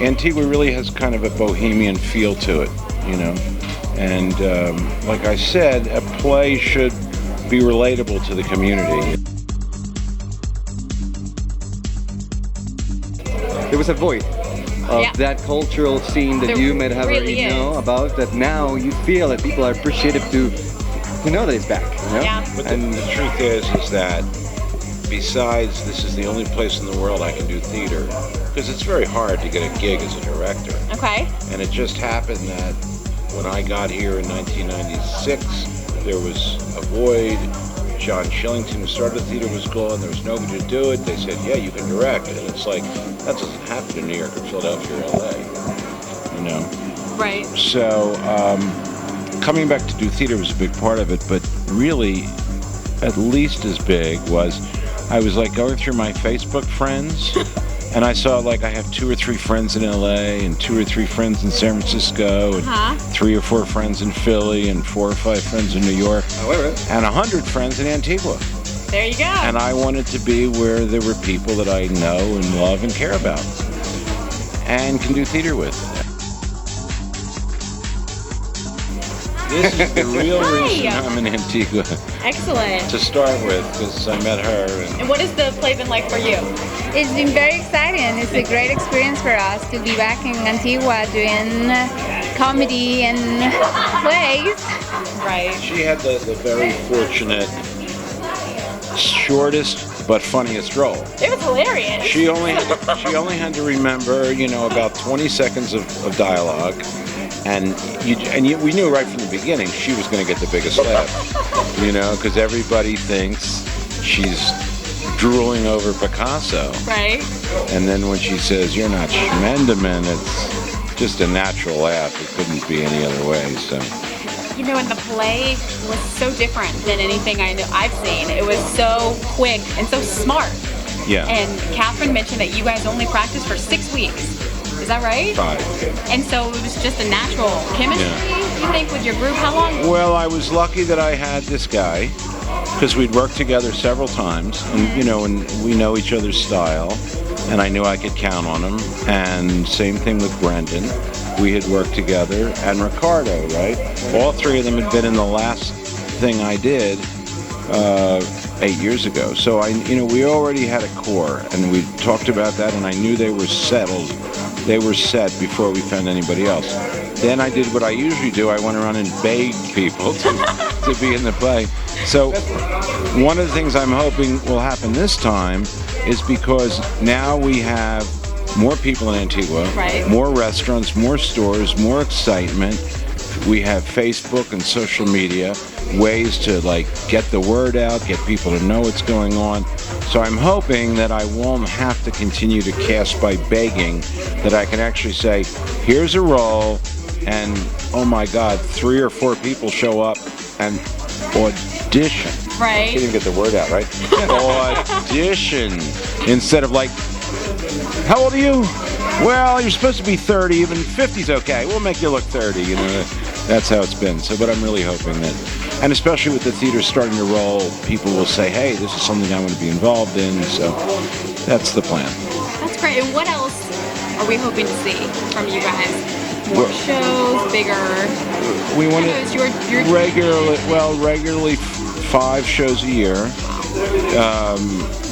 Antigua really has kind of a bohemian feel to it, you know. And like I said, a play should be relatable to the community. There was a void of that cultural scene that you might have already know about, that now you feel that people are appreciative to know that it's back. You know? Yeah. But the truth is that besides this is the only place in the world I can do theater, because it's very hard to get a gig as a director. Okay. And it just happened that when I got here in 1996, there was a void. John Shillington, who started the theater, was gone. There was nobody to do it. They said, yeah, you can direct. And it's like, that doesn't happen in New York or Philadelphia or LA, you know? Right. So coming back to do theater was a big part of it, but really at least as big was I was like going through my Facebook friends and I saw like I have 2 or 3 friends in LA and 2 or 3 friends in San Francisco and 3 or 4 friends in Philly and 4 or 5 friends in New York and 100 friends in Antigua. There you go. And I wanted to be where there were people that I know and love and care about and can do theater with. This is the real reason I'm in Antigua. Excellent. To start with, because I met her. And what has the play been like for you? It's been very exciting. It's a great experience for us to be back in Antigua doing comedy and plays. Right. She had the very fortunate, shortest but funniest role. It was hilarious. She only had to remember, you know, about 20 seconds of dialogue. And we knew right from the beginning she was going to get the biggest laugh, you know, because everybody thinks she's drooling over Picasso. Right. And then when she says, "You're not Schmendeman," it's just a natural laugh. It couldn't be any other way. So. You know, and the play was so different than anything I've seen. It was so quick and so smart. Yeah. And Catherine mentioned that you guys only practiced for 6 weeks. Is that right? 5. And so it was just a natural chemistry, you think, with your group? How long? Well, I was lucky that I had this guy, because we'd worked together several times, and you know, and we know each other's style, and I knew I could count on him. And same thing with Brendan. We had worked together, and Ricardo, right? All 3 of them had been in the last thing I did 8 years ago. So we already had a core, and we talked about that, and I knew they were settled. They were set before we found anybody else. Then I did what I usually do. I went around and begged people to be in the play. So one of the things I'm hoping will happen this time is because now we have more people in Antigua, more restaurants, more stores, more excitement. We have Facebook and social media, ways to like get the word out, get people to know what's going on. So I'm hoping that I won't have to continue to cast by begging, that I can actually say, here's a role, and oh my God, 3 or 4 people show up and audition. Right. Can't even get the word out, right? Audition. Instead of like, how old are you? Well, you're supposed to be 30, even 50's okay. We'll make you look 30, you know. That's how it's been. So, but I'm really hoping that, and especially with the theater starting to roll, people will say, hey, this is something I want to be involved in. So that's the plan. That's great. And what else are we hoping to see from you guys? More shows, bigger? We want to regularly 5 shows a year,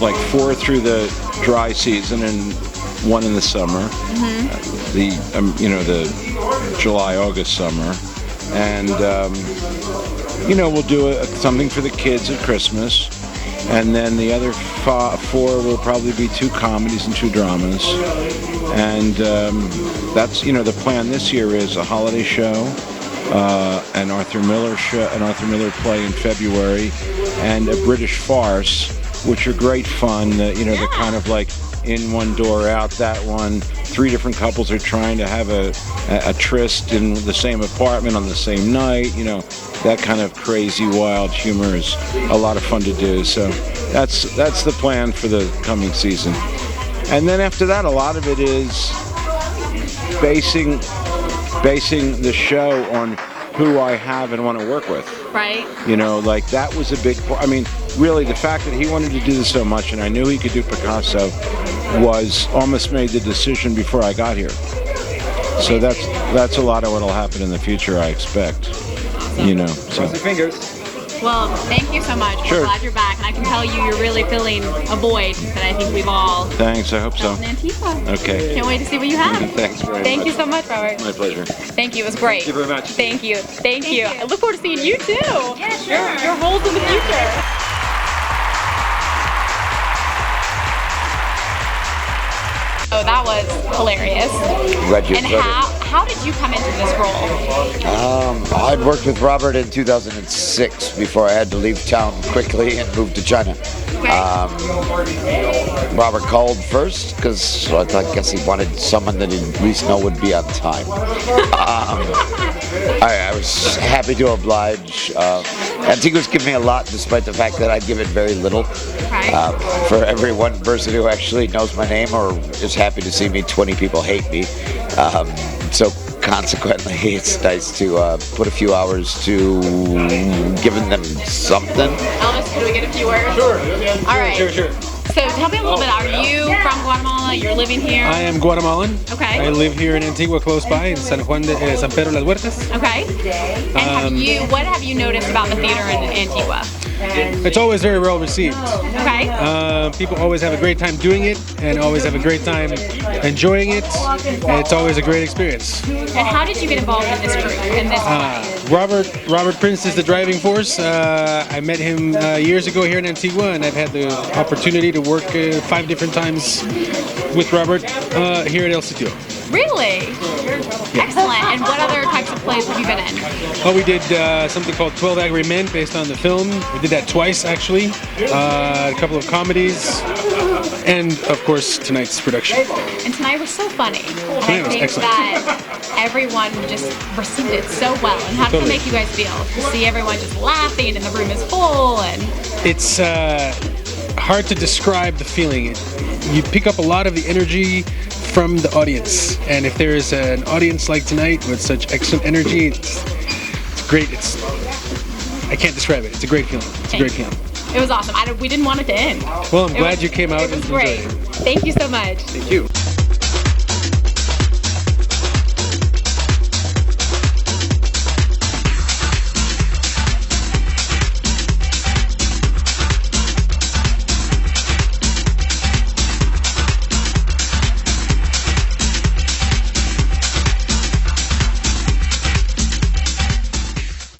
like 4 through the dry season and 1 in the summer. The July, August, summer. And, we'll do something for the kids at Christmas. And then the other 4 will probably be 2 comedies and 2 dramas. And that's, the plan this year is a holiday show, an Arthur Miller play in February, and a British farce, which are great fun. They're kind of like in one door, out that one. 3 different couples are trying to have a tryst in the same apartment on the same night. That kind of crazy, wild humor is a lot of fun to do. So that's the plan for the coming season. And then after that, a lot of it is basing the show on who I have and want to work with. Right. Like that was a big part. I mean, really the fact that he wanted to do this so much, and I knew he could do Picasso, was almost made the decision before I got here. So that's a lot of what'll happen in the future, I expect. You know. So. Cross your fingers. Well, thank you so much. Sure. We're glad you're back, and I can tell you're really filling a void that I think we've all Thanks, I hope so. felt in Antigua. Okay. Can't wait to see what you have. Thanks very much. Thank you so much, Robert. My pleasure. Thank you. It was great. Thank you very much. Thank you. Thank you. I look forward to seeing you too. Yeah, sure. Your roles in the future. Oh, that was hilarious. Glad you And enjoyed it. how did you come into this role? I'd worked with Robert in 2006 before I had to leave town quickly and move to China. Robert called first because I guess he wanted someone that he'd at least know would be on time. I was happy to oblige. Antigua's given me a lot despite the fact that I give it very little. For every one person who actually knows my name or is happy to see me, 20 people hate me. So consequently, it's nice to put a few hours to giving them something. Elvis, can we get a few words? Sure. All right. Sure. So tell me a little bit. Are you from Guatemala? You're living here? I am Guatemalan. Okay. I live here in Antigua, close by, in San Pedro las Huertas. Okay. And what have you noticed about the theater in Antigua? It's always very well received. Okay. People always have a great time doing it, and always have a great time enjoying it. And it's always a great experience. And how did you get involved in this group? In this play? Robert Prince is the driving force. I met him years ago here in Antigua, and I've had the opportunity to work 5 different times with Robert here at El Sitio. Really? Excellent. And what other types of plays have you been in? Oh, we did something called 12 Angry Men based on the film. We did that twice, actually. A couple of comedies. And, of course, tonight's production. And tonight was so funny. Tonight I was think excellent. that everyone just received it so well. And how did it Totally. make you guys feel? To see everyone just laughing and the room is full and... It's hard to describe the feeling. You pick up a lot of the energy from the audience. And if there is an audience like tonight with such excellent energy, it's great. I can't describe it. It's a great feeling. It's a great feeling. It was awesome. We didn't want it to end. Well, I'm glad you came out It was and enjoyed great. it. Thank you so much. Thank you.